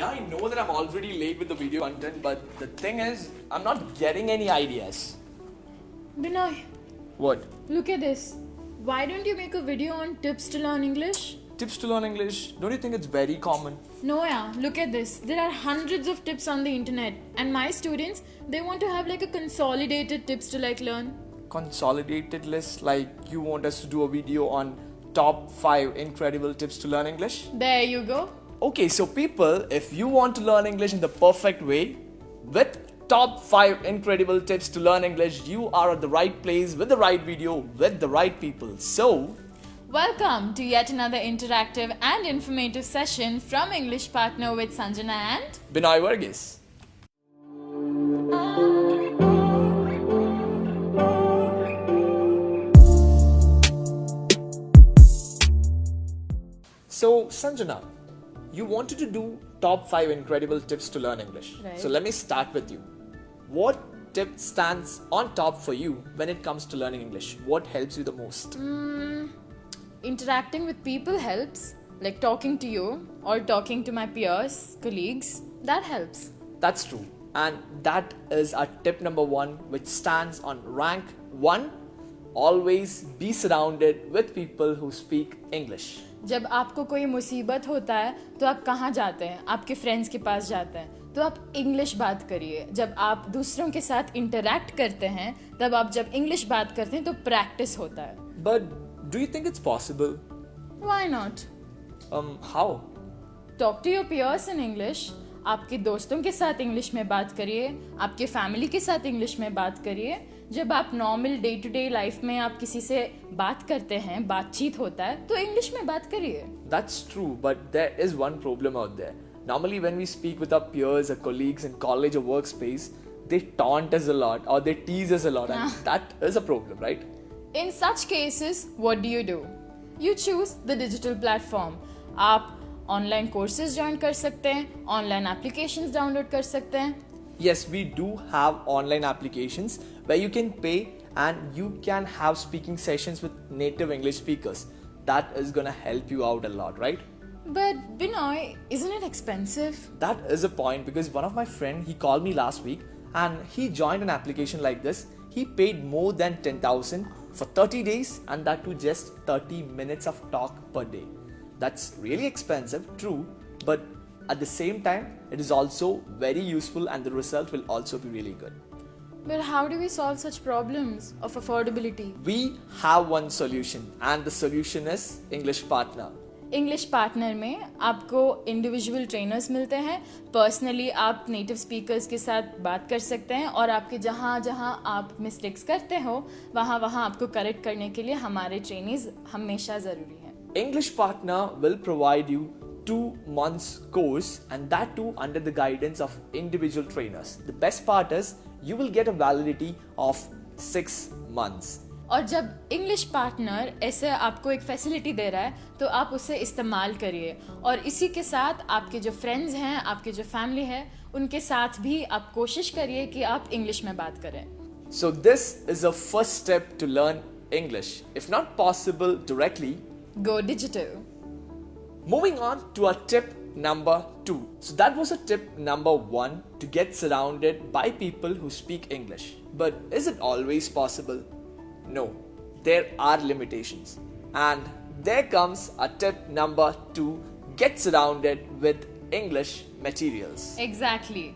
Yeah, I know that I'm already late with the video content, but the thing is, I'm not getting any ideas. Binoy, What? look at this. Why don't you make a video on tips to learn English? Tips to learn English? Don't you think it's very common? No, yeah, look at this. There are hundreds of tips on the internet, and my students, they want to have like a consolidated tips to like learn. Consolidated list, like you want us to do a video on top 5 incredible tips to learn English? There you go. Okay, so people, if you want to learn English in the perfect way, with top 5 incredible tips to learn English, you are at the right place with the right video with the right people. So, Welcome to yet another interactive and informative session from English Partner with Sanjana and Binoy Varghese. So, Sanjana, you wanted to do top 5 incredible tips to learn English. Right. So, let me start with you. What tip stands on top for you when it comes to learning English? What helps you the most? interacting with people helps, like talking to you or talking to my peers, colleagues. That helps. That's true. And that is our tip number 1, which stands on rank 1. Always be surrounded with people who speak English. जब आपको कोई मुसीबत होता है तो आप कहाँ जाते हैं? आपके फ्रेंड्स के पास जाते हैं, तो आप इंग्लिश बात करिए. जब आप दूसरों के साथ इंटरैक्ट करते हैं, तब आप जब इंग्लिश बात करते हैं तो प्रैक्टिस होता है. But do you think it's possible? Why not? How? Talk to your peers in English. आपके दोस्तों के साथ इंग्लिश में बात करिए, आपके फैमिली के साथ इंग्लिश में बात करिए. जब आप normal day to day life में आप किसी से बात करते हैं, बातचीत होता है, तो इंग्लिश में बात करिए. That's true, but there is one problem out there. Normally when we speak with our peers or colleagues in college or workspace, they taunt us a lot or they tease us a lot, and that is a problem, right? In such cases, what do? You choose the digital platform. आप online courses join कर सकते हैं, online applications download कर सकते हैं. Yes, we do have online applications where you can pay and you can have speaking sessions with native English speakers. That is gonna help you out a lot, right? But Binoy, isn't it expensive? That is a point, because one of my friend, he called me last week and he joined an application like this. He paid more than 10,000 for 30 days, and that too just 30 minutes of talk per day. That's really expensive, true, but at the same time, it is also very useful and the result will also be really good. But how do we solve such problems of affordability? We have one solution, and the solution is English Partner. English partner में आपको individual trainers मिलते हैं. Personally आप native speakers के साथ बात कर सकते हैं, और आपके जहाँ जहाँ आप मिस्टेक्स करते हो वहाँ वहाँ आपको करेक्ट करने के लिए हमारे ट्रेनिंग्स हमेशा ज़रूरी हैं. English Partner will provide you 2 months course, and that too under the guidance of individual trainers. The best part is you will get a validity of 6 months. और जब इंग्लिश पार्टनर ऐसे आपको एक फैसिलिटी दे रहा है तो आप उसे इस्तेमाल करिए, और इसी के साथ आपके जो फ्रेंड्स हैं, आपके जो फैमिली है, उनके साथ भी आप कोशिश करिए कि आप इंग्लिश में बात करें. So this is a first step to learn English. If not possible directly, Go digital. moving on to our tip number 2. So that was a tip number 1, to get surrounded by people who speak English. But is it always possible? No, there are limitations. And there comes a tip number 2, get surrounded with English materials. Exactly.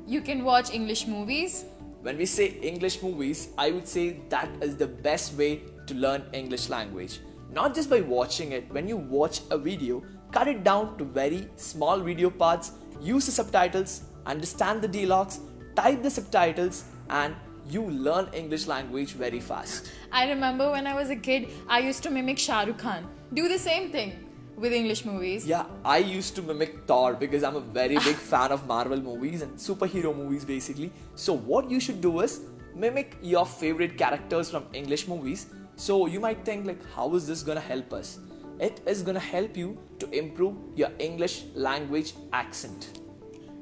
You can watch English movies. When we say English movies, I would say that is the best way to learn English language. Not just by watching it. When you watch a video, cut it down to very small video parts, use the subtitles, understand the dialogues, type the subtitles, and you learn English language very fast. I remember when I was a kid, I used to mimic Shah Rukh Khan. Do the same thing with English movies. Yeah, I used to mimic Thor because I'm a very big fan of Marvel movies and superhero movies basically. So what you should do is mimic your favorite characters from English movies. So you might think like, how is this gonna help us? It is gonna help you to improve your English language accent.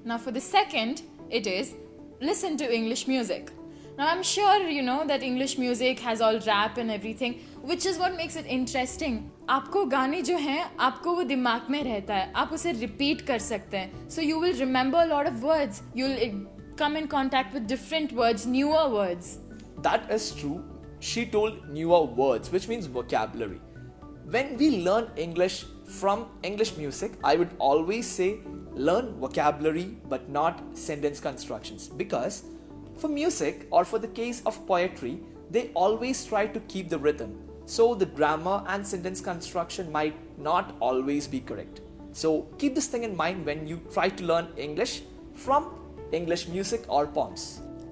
Now for the second, it is listen to English music. Now I'm sure you know that English music has all rap and everything, which is what makes it interesting. आपको गाने जो हैं आपको वो दिमाग में रहता है, आप उसे रिपीट कर सकते हैं. So you will remember lot of words, you will come in contact with different words, newer words. That is true. She told newer words, which means vocabulary. When we learn English from English music, I would always say learn vocabulary but not sentence constructions, because for music or for the case of poetry, they always try to keep the rhythm. So the grammar and sentence construction might not always be correct. So keep this thing in mind when you try to learn English from English music or poems.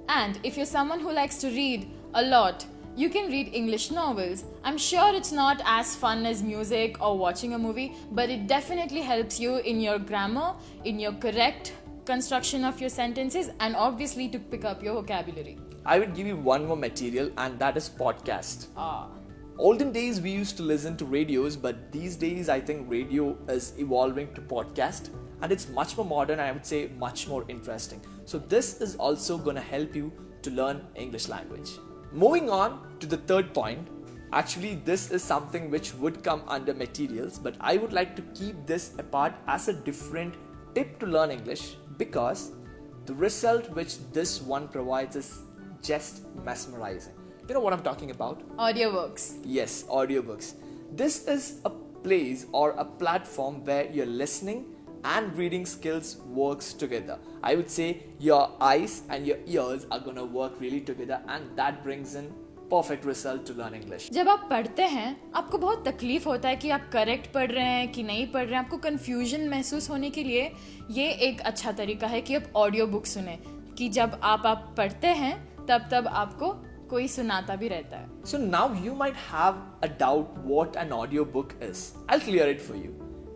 And if you're someone who likes to read a lot, you can read English novels. I'm sure it's not as fun as music or watching a movie, but it definitely helps you in your grammar, in your correct construction of your sentences, and obviously to pick up your vocabulary. I would give you one more material, and that is podcast. Olden days we used to listen to radios, but these days I think radio is evolving to podcast, and it's much more modern and I would say much more interesting. So this is also going to help you to learn English language. Moving on to the third point, actually this is something which would come under materials, but I would like to keep this apart as a different tip to learn English, because the result which this one provides is just mesmerizing. You know what I'm talking about? Audiobooks. Yes, audiobooks. This is a place or a platform where your listening and reading skills works together. I would say your eyes and your ears are going to work really together, and that brings in perfect result to learn English. जब आप पढ़ते हैं आपको बहुत तकलीफ होता है कि आप करेक्ट पढ़ रहे हैं कि नहीं पढ़ रहे हैं. आपको कंफ्यूजन महसूस होने के लिए ये एक अच्छा तरीका है कि आप ऑडियो बुक सुने, कि जब आप पढ़ते हैं तब आपको कोई सुनाता भी रहता है. So now you might have a doubt what an audio book is. I'll clear it for you.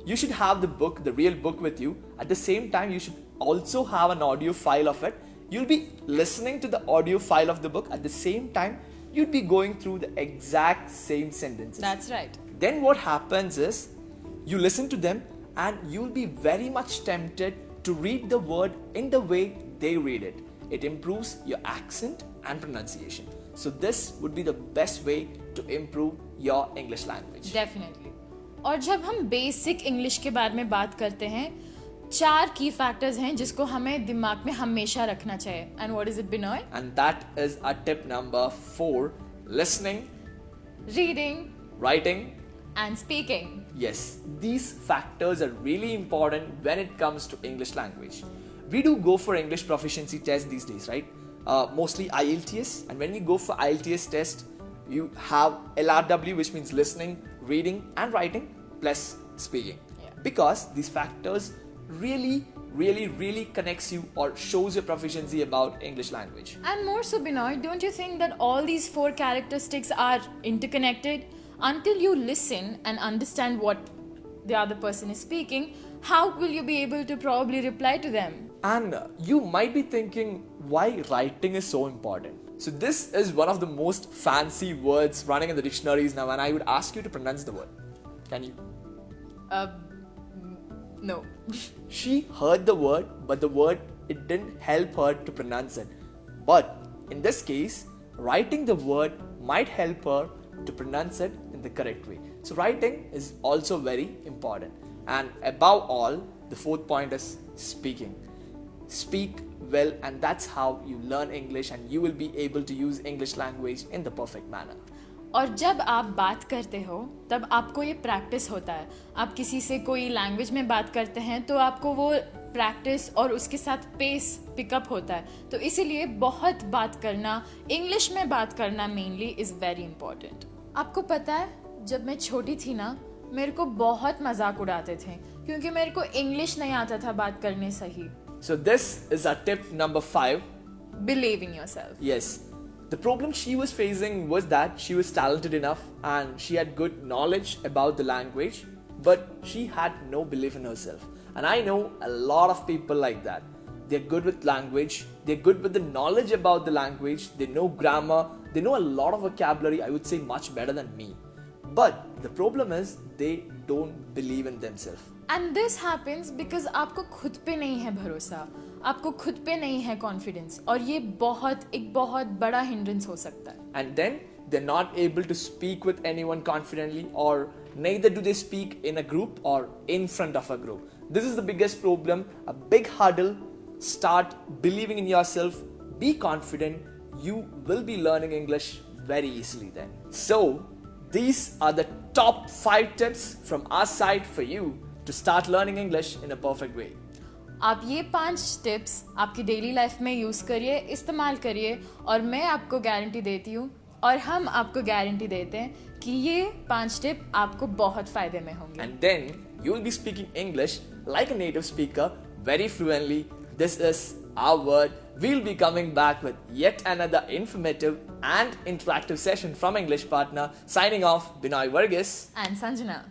You should have the book, the real book with you. At the same time, you should also have an audio file of it. You'll be listening to the audio file of the book. At the same time, you'd be going through the exact same sentences. That's right. Then what happens is, you listen to them and you'll be very much tempted to read the word in the way they read it. It improves your accent and pronunciation. So this would be the best way to improve your English language. Definitely. और जब हम basic English के बारे में बात करते हैं, 4 की फैक्टर्स हैं जिसको हमें दिमाग में हमेशा रखना चाहिए. And what is it, Binoy? And that is our tip number 4: listening, Reading, writing, and speaking. Yes, these factors are really important when it comes to English language. We do go for English proficiency tests these days, right? Mostly IELTS, and when you go for IELTS test, you have LRW, which means listening, reading and writing plus speaking. Yeah. Because these factors really connects you or shows your proficiency about English language. And more so, Binoy, don't you think that all these 4 characteristics are interconnected? Until you listen and understand what the other person is speaking, how will you be able to probably reply to them? And you might be thinking why writing is so important. So this is one of the most fancy words running in the dictionaries now, and I would ask you to pronounce the word. Can you? No. She heard the word, but the word, it didn't help her to pronounce it. But in this case, writing the word might help her to pronounce it in the correct way. So writing is also very important. And above all, the 4th point is speaking. Speak well, and that's how you learn English, and you will be able to use English language in the perfect manner. और जब आप बात करते हो तब आपको ये practice होता है. आप किसी से कोई लैंग्वेज में बात करते हैं तो आपको वो प्रैक्टिस और उसके साथ पेस पिकअप होता है. तो इसीलिए बहुत बात करना, इंग्लिश में बात करना मेनली इज़ वेरी इंपॉर्टेंट. आपको पता है जब मैं छोटी थी ना, मेरे को बहुत मजाक उड़ाते थे क्योंकि मेरे को इंग्लिश नहीं आता था बात करने सही. So this is our tip number 5. Believe in yourself. Yes. The problem she was facing was that she was talented enough and she had good knowledge about the language, but she had no belief in herself. And I know a lot of people like that. They're good with language, they're good with the knowledge about the language, they know grammar, they know a lot of vocabulary, I would say much better than me. But the problem is they don't believe in themselves. And this happens because आपको खुद पे नहीं है भरोसा, आपको खुद पे नहीं है कॉन्फिडेंस, और ये एक बहुत बड़ा हिंड्रेंस हो सकता है. And then they're not able to speak with anyone confidently, or neither do they speak in a group or in front of a group. This is the biggest problem, a big hurdle. Start believing in yourself, be confident, you will be learning English very easily then. So, these are the top 5 tips from our side for you to start learning English in a perfect way. आप ये 5 tips आपकी daily life में use करिए, इस्तेमाल करिए, और मैं आपको गारंटी देती हूँ और हम आपको गारंटी देते हैं कि ये 5 टिप आपको बहुत फ़ायदे में होंगे. And then you will be speaking English like a native speaker very fluently. This is our word. We'll be coming back with yet another informative and interactive session from English Partner. Signing off, Binoy Varghese And Sanjana.